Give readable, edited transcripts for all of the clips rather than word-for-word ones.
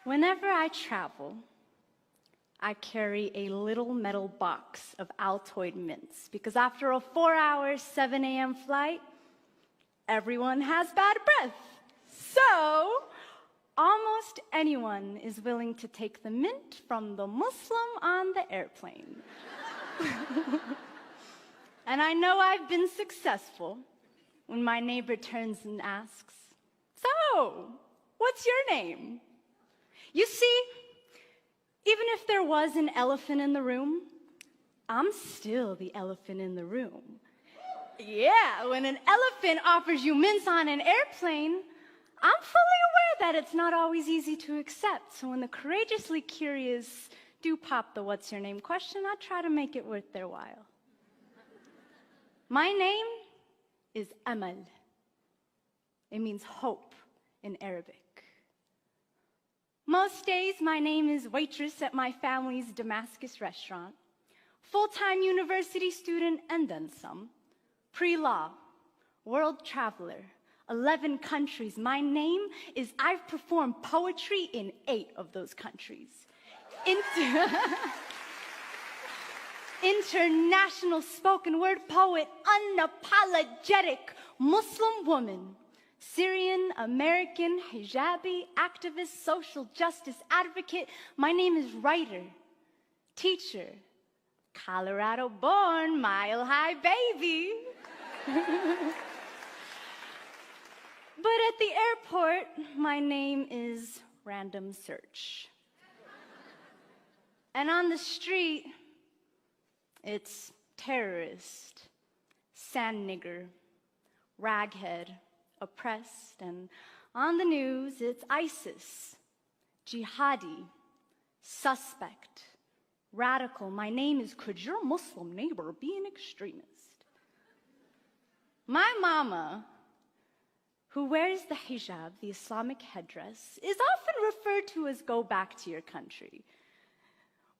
Whenever I travel, I carry a little metal box of Altoid mints because after a 4-hour, 7 a.m. flight, everyone has bad breath. So, almost anyone is willing to take the mint from the Muslim on the airplane. And I know I've been successful when my neighbor turns and asks, "So, what's your name?" You see, even if there was an elephant in the room, I'm still the elephant in the room. Yeah, when an elephant offers you mints on an airplane, I'm fully aware that it's not always easy to accept. So when the courageously curious do pop the "what's your name" question, I try to make it worth their while. My name is Amal. It means hope in Arabic. Most days, my name is waitress at my family's Damascus restaurant, full-time university student and then some, pre-law, world traveler, 11 countries. My name is I've performed poetry in 8 of those countries. International spoken word poet, unapologetic Muslim woman, Syrian, American, hijabi, activist, social justice advocate. My name is writer, teacher, Colorado born, mile high baby. But at the airport, my name is random search. And on the street, it's terrorist, sand nigger, raghead, oppressed, and on the news, it's ISIS, jihadi, suspect, radical. My name is could your Muslim neighbor be an extremist? My mama, who wears the hijab, the Islamic headdress, is often referred to as go back to your country.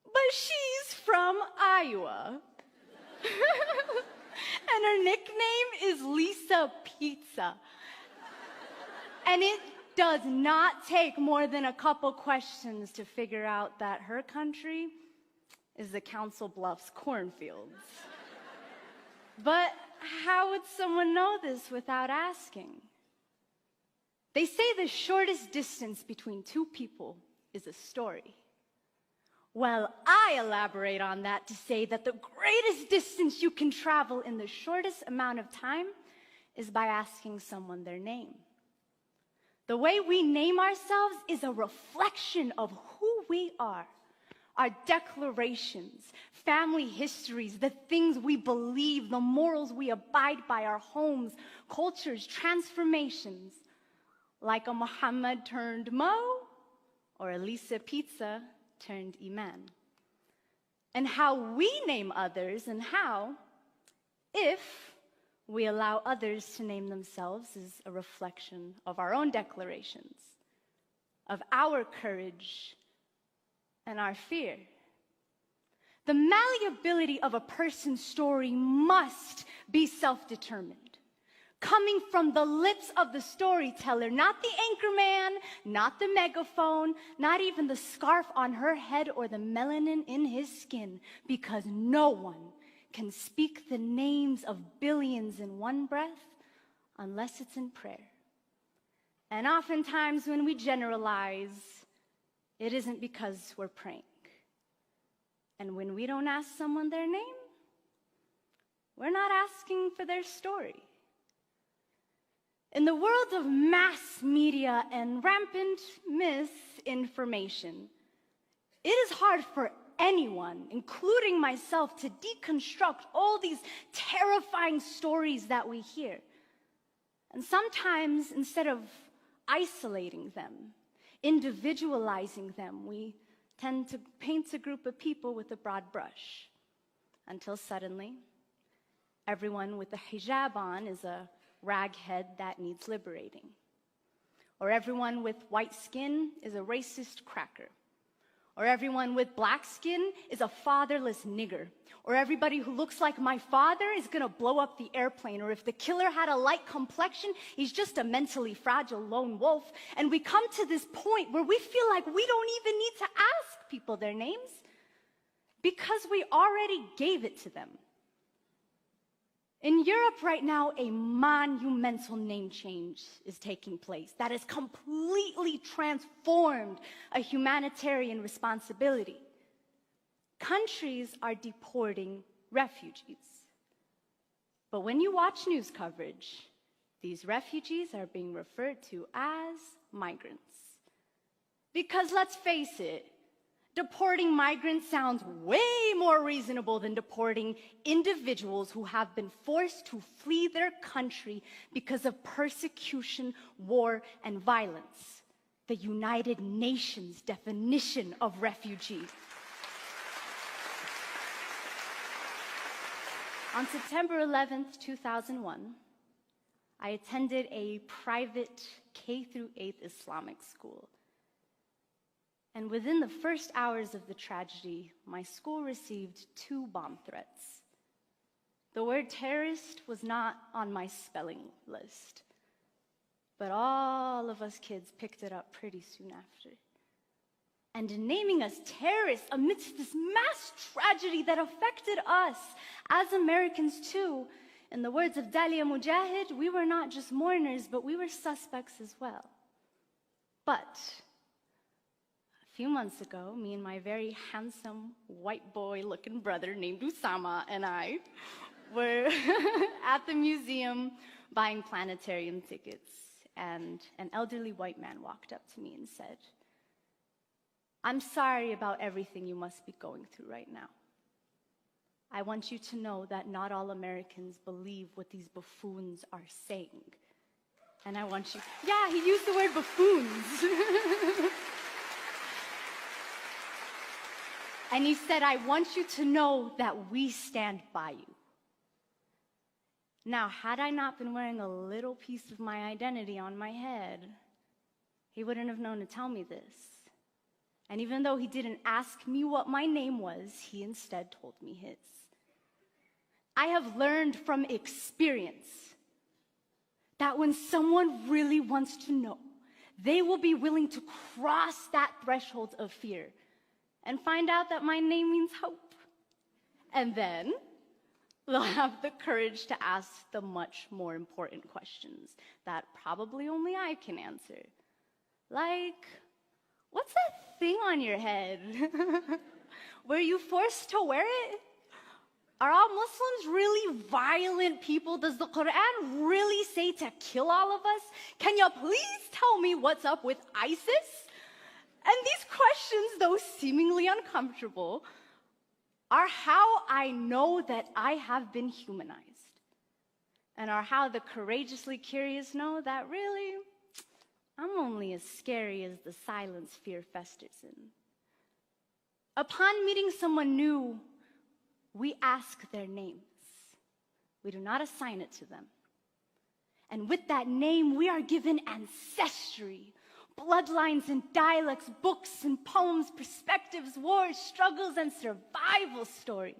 But she's from Iowa. And her nickname is Lisa Pizza. And it does not take more than a couple questions to figure out that her country is the Council Bluffs cornfields. But how would someone know this without asking? They say the shortest distance between two people is a story. Well, I elaborate on that to say that the greatest distance you can travel in the shortest amount of time is by asking someone their name. The way we name ourselves is a reflection of who we are. Our declarations, family histories, the things we believe, the morals we abide by, our homes, cultures, transformations, like a Muhammad turned Mo or a Lisa Pizza turned Iman. And how we name others and how, if we allow others to name themselves, is a reflection of our own declarations, of our courage and our fear. The malleability of a person's story must be self-determined, coming from the lips of the storyteller, not the anchorman, not the megaphone, not even the scarf on her head or the melanin in his skin, because no one can speak the names of billions in one breath unless it's in prayer. And oftentimes when we generalize, it isn't because we're praying. And when we don't ask someone their name, we're not asking for their story. In the world of mass media and rampant misinformation, it is hard for anyone, including myself, to deconstruct all these terrifying stories that we hear. And sometimes, instead of isolating them, individualizing them, we tend to paint a group of people with a broad brush, until suddenly, everyone with a hijab on is a raghead that needs liberating. Or everyone with white skin is a racist cracker. Or everyone with black skin is a fatherless nigger. Or everybody who looks like my father is gonna blow up the airplane. Or if the killer had a light complexion, he's just a mentally fragile lone wolf. And we come to this point where we feel like we don't even need to ask people their names because we already gave it to them. In Europe right now, a monumental name change is taking place that has completely transformed a humanitarian responsibility. Countries are deporting refugees. But when you watch news coverage, these refugees are being referred to as migrants. Because let's face it, deporting migrants sounds way more reasonable than deporting individuals who have been forced to flee their country because of persecution, war, and violence. The United Nations definition of refugee. On September 11th, 2001, I attended a private K-8 Islamic school. And within the first hours of the tragedy, my school received 2 bomb threats. The word terrorist was not on my spelling list, but all of us kids picked it up pretty soon after. And in naming us terrorists amidst this mass tragedy that affected us as Americans too, in the words of Dalia Mujahid, we were not just mourners, but we were suspects as well. But a few months ago, me and my very handsome white boy-looking brother named Usama and I were at the museum buying planetarium tickets, and an elderly white man walked up to me and said, "I'm sorry about everything you must be going through right now. I want you to know that not all Americans believe what these buffoons are saying. And I want you..." Yeah, he used the word buffoons. And he said, "I want you to know that we stand by you." Now, had I not been wearing a little piece of my identity on my head, he wouldn't have known to tell me this. And even though he didn't ask me what my name was, he instead told me his. I have learned from experience that when someone really wants to know, they will be willing to cross that threshold of fear and find out that my name means hope. And then they'll have the courage to ask the much more important questions that probably only I can answer. Like, what's that thing on your head? Were you forced to wear it? Are all Muslims really violent people? Does the Quran really say to kill all of us? Can you please tell me what's up with ISIS? And these questions, though seemingly uncomfortable, are how I know that I have been humanized, and are how the courageously curious know that really, I'm only as scary as the silence fear festers in. Upon meeting someone new, we ask their names. We do not assign it to them. And with that name, we are given ancestry, bloodlines and dialects, books and poems, perspectives, wars, struggles, and survival stories.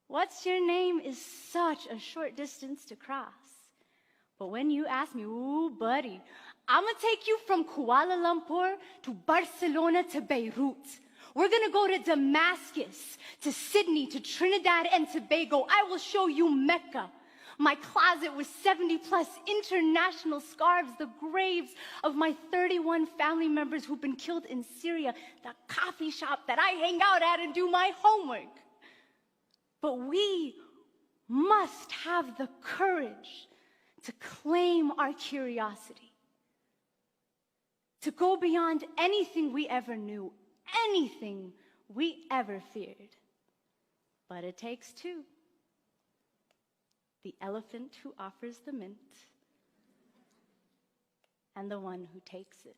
What's your name is such a short distance to cross. But when you ask me, ooh, buddy, I'm gonna take you from Kuala Lumpur to Barcelona to Beirut. We're gonna go to Damascus, to Sydney, to Trinidad and Tobago. I will show you Mecca. My closet with 70+ international scarves, the graves of my 31 family members who've been killed in Syria, the coffee shop that I hang out at and do my homework. But we must have the courage to claim our curiosity, to go beyond anything we ever knew, anything we ever feared. But it takes two. The elephant who offers the mint, and the one who takes it.